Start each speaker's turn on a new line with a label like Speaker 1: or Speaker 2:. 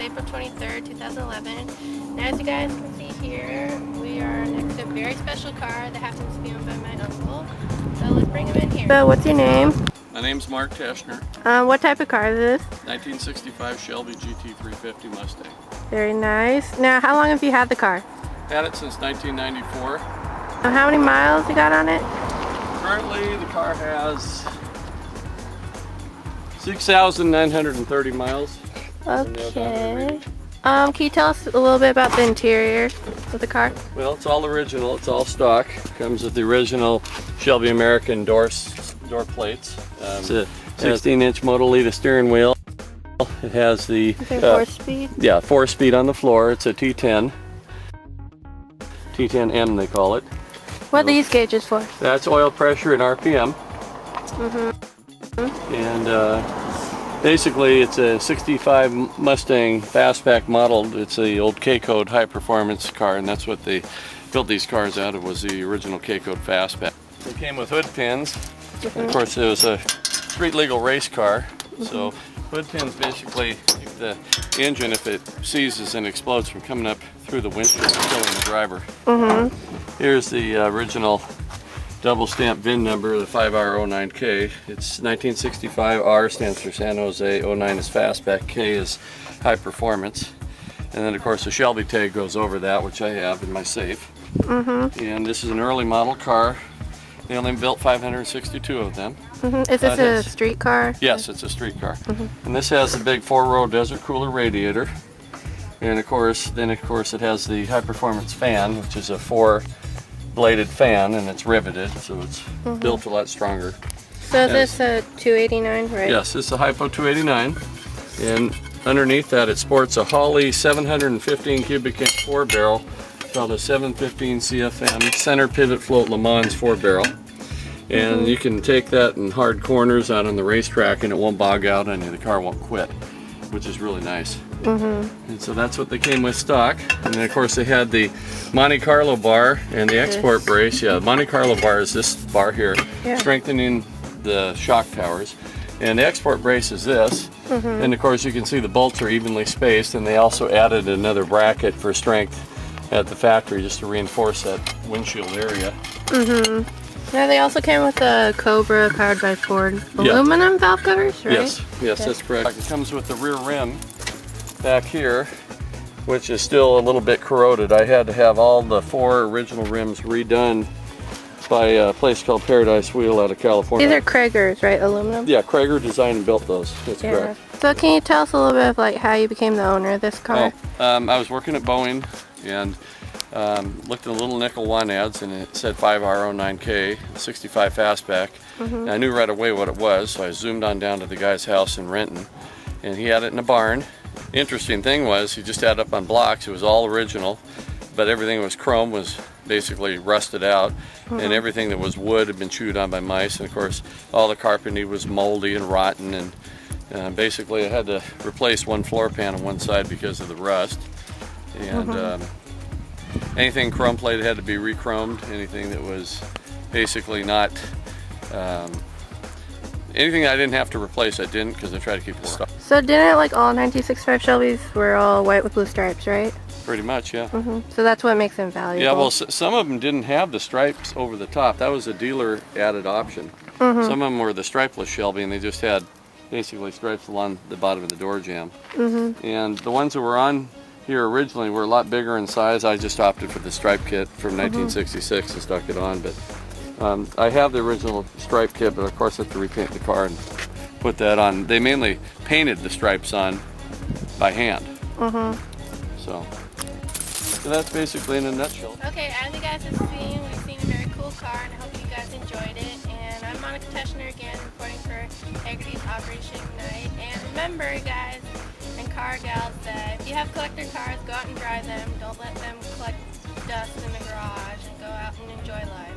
Speaker 1: April 23rd, 2011. Now, as you guys can see here, we are next to a very special car that happens to be owned by my uncle. So let's bring him in here. So what's your name?
Speaker 2: My name's Mark Taeschner.
Speaker 1: What type of car is this?
Speaker 2: 1965 Shelby GT350 Mustang.
Speaker 1: Very nice. Now, how long have you had the car?
Speaker 2: Had it since 1994.
Speaker 1: How many miles you got on it?
Speaker 2: Currently, the car has 6,930 miles.
Speaker 1: Okay. Can you tell us a little bit about the interior of the car?
Speaker 2: Well, it's all original. It's all stock. Comes with the original Shelby American door plates. It's a 16-inch Moto steering wheel. It has the
Speaker 1: 4-speed.
Speaker 2: Yeah, 4-speed on the floor. It's a T10. T10M they call it.
Speaker 1: What are these gauges for?
Speaker 2: That's oil pressure and RPM. And basically it's a 65 Mustang Fastback model. It's the old K-Code high performance car, and that's what they built these cars out of, was the original K-Code Fastback. It came with hood pins. And of course it was a street legal race car. So hood pins basically keep the engine, if it seizes and explodes, from coming up through the windshield and killing the driver. Here's the original double stamp VIN number, the 5R09K. It's 1965. R stands for San Jose, 09 is Fastback, K is high performance. And then of course the Shelby tag goes over that, which I have in my safe. And this is an early model car. They only built 562 of them.
Speaker 1: Is this a street car?
Speaker 2: Yes, it's a street car. And this has the big 4-row desert cooler radiator. And of course, it has the high performance fan, which is a 4-bladed fan, and it's riveted, so it's built a lot stronger.
Speaker 1: So this is a 289, right?
Speaker 2: Yes, it's a Hypo 289. And underneath that it sports a Holley 715 cubic inch 4-barrel called a 715 CFM center pivot float Le Mans 4-barrel. And you can take that in hard corners out on the racetrack and it won't bog out on you. The car won't quit, which is really nice. And so that's what they came with stock. And then of course they had the Monte Carlo bar and the export brace. Yeah, the Monte Carlo bar is this bar here, strengthening the shock towers. And the export brace is this. And of course you can see the bolts are evenly spaced, and they also added another bracket for strength at the factory just to reinforce that windshield area.
Speaker 1: Yeah, they also came with a Cobra powered by Ford aluminum valve covers, right?
Speaker 2: Yes, that's correct. It comes with the rear rim back here, which is still a little bit corroded. I had to have all the 4 original rims redone by a place called Paradise Wheel out of California.
Speaker 1: These are Kragers, right? Aluminum?
Speaker 2: Yeah, Krager designed and built those. That's correct.
Speaker 1: So can you tell us a little bit of like how you became the owner of this car?
Speaker 2: Well, I was working at Boeing and looked at the little nickel one ads, and it said 5R09K 65 Fastback. And I knew right away what it was, so I zoomed on down to the guy's house in Renton, and he had it in a barn. Interesting thing was, he just had it up on blocks. It was all original, but everything that was chrome was basically rusted out, and everything that was wood had been chewed on by mice, and of course all the carpeting was moldy and rotten, and basically I had to replace one floor pan on one side because of the rust. And anything chrome plated had to be re-chromed. Anything that was basically not anything I didn't have to replace, I didn't, because I tried to keep it stock.
Speaker 1: So didn't like all 1965 Shelbys were all white with blue stripes, right?
Speaker 2: Pretty much, yeah.
Speaker 1: So that's what makes them valuable.
Speaker 2: Yeah, well, some of them didn't have the stripes over the top. That was a dealer added option. Some of them were the stripeless Shelby, and they just had basically stripes along the bottom of the door jamb. And the ones that were on here originally were a lot bigger in size. I just opted for the stripe kit from 1966 and stuck it on. But I have the original stripe kit, but of course I have to repaint the car and put that on. They mainly painted the stripes on by hand. So that's basically in a nutshell.
Speaker 1: Okay, as you guys have seen, we've seen a very cool car, and I hope you guys enjoyed it. And I'm Monica Taeschner again, reporting for Hagerty's Operation Ignite. And remember, guys and car gals, that if you have collector cars, go out and drive them. Don't let them collect dust in the garage, and go out and enjoy life.